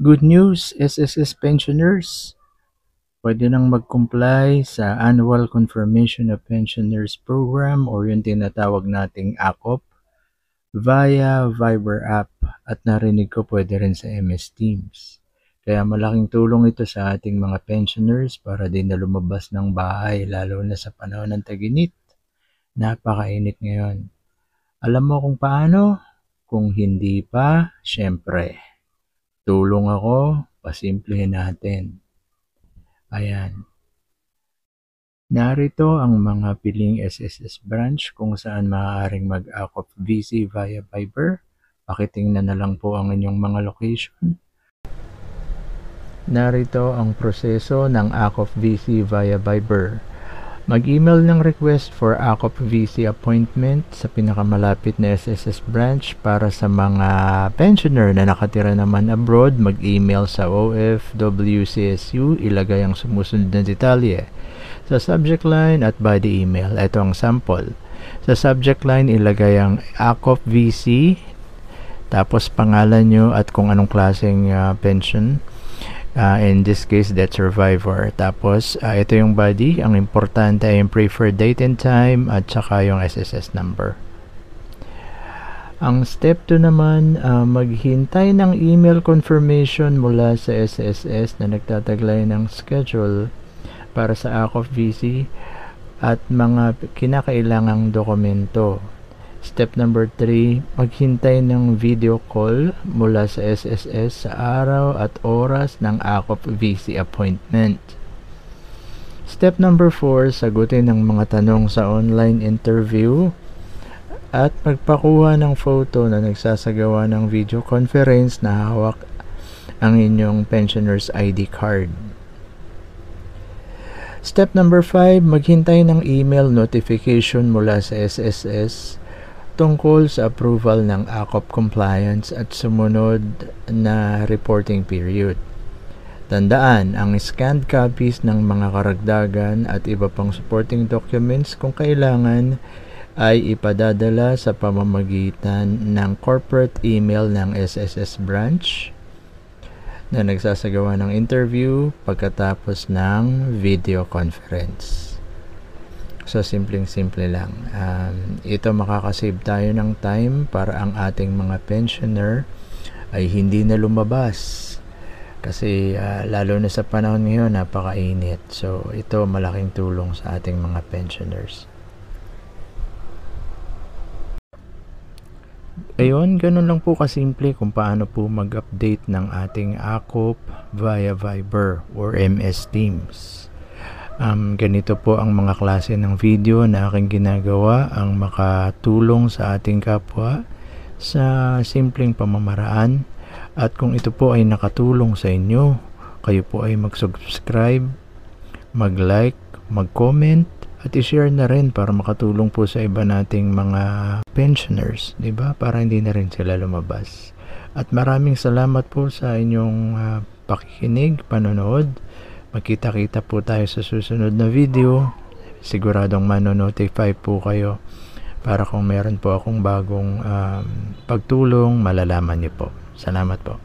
Good news, SSS pensioners! Pwede nang mag-comply sa Annual Confirmation of Pensioners Program or yung tinatawag nating ACOP via Viber app at narinig ko pwede rin sa MS Teams. Kaya malaking tulong ito sa ating mga pensioners para din na lumabas ng bahay lalo na sa panahon ng tag-init. Napakainit ngayon. Alam mo kung paano? Kung hindi pa, syempre, tulong ako, pasimplihin natin. Ayan. Narito ang mga piling SSS branch kung saan maaaring mag-ACOP VC via Viber. Pakitingnan na lang po ang inyong mga location. Narito ang proseso ng ACOP VC via Viber. Mag-email ng request for ACOP VC appointment sa pinakamalapit na SSS branch. Para sa mga pensioner na nakatira naman abroad, mag-email sa OFWCSU, ilagay ang sumusunod na detalye sa subject line at body email. Ito ang sample. Sa subject line, ilagay ang ACOP VC, tapos pangalan nyo at kung anong klaseng pension. In this case, death survivor. Tapos, ito yung body. Ang importante ay yung preferred date and time at saka yung SSS number. Ang step 2 naman, maghintay ng email confirmation mula sa SSS na nagtataglay ng schedule para sa ACOP VC at mga kinakailangang dokumento. Step number 3, maghintay ng video call mula sa SSS sa araw at oras ng ACOP VC appointment. Step number 4, sagutin ang mga tanong sa online interview at magpakuha ng photo na nagsasagawa ng video conference na hawak ang inyong pensioner's ID card. Step number 5, maghintay ng email notification mula sa SSS tungkol sa approval ng ACOP compliance at sumunod na reporting period. Tandaan, ang scanned copies ng mga karagdagan at iba pang supporting documents kung kailangan ay ipadadala sa pamamagitan ng corporate email ng SSS branch na nagsasagawa ng interview pagkatapos ng video conference. So, simpleng-simple lang. Ito makakasave tayo ng time para ang ating mga pensioner ay hindi na lumabas. Kasi lalo na sa panahon ngayon, napakainit. So, ito malaking tulong sa ating mga pensioners. Ayun, ganun lang po kasimple kung paano po mag-update ng ating ACOP via Viber or MS Teams. Ganito po ang mga klase ng video na aking ginagawa ang makatulong sa ating kapwa sa simpleng pamamaraan. At kung ito po ay nakatulong sa inyo, kayo po ay mag-subscribe, mag-like, mag-comment at i-share na rin para makatulong po sa iba nating mga pensioners, di ba? Para hindi na rin sila lumabas. At maraming salamat po sa inyong pakikinig, panonood. Magkita-kita po tayo sa susunod na video. Siguradong mano-notify po kayo para kung meron po akong bagong pagtulong, malalaman niyo po. Salamat po.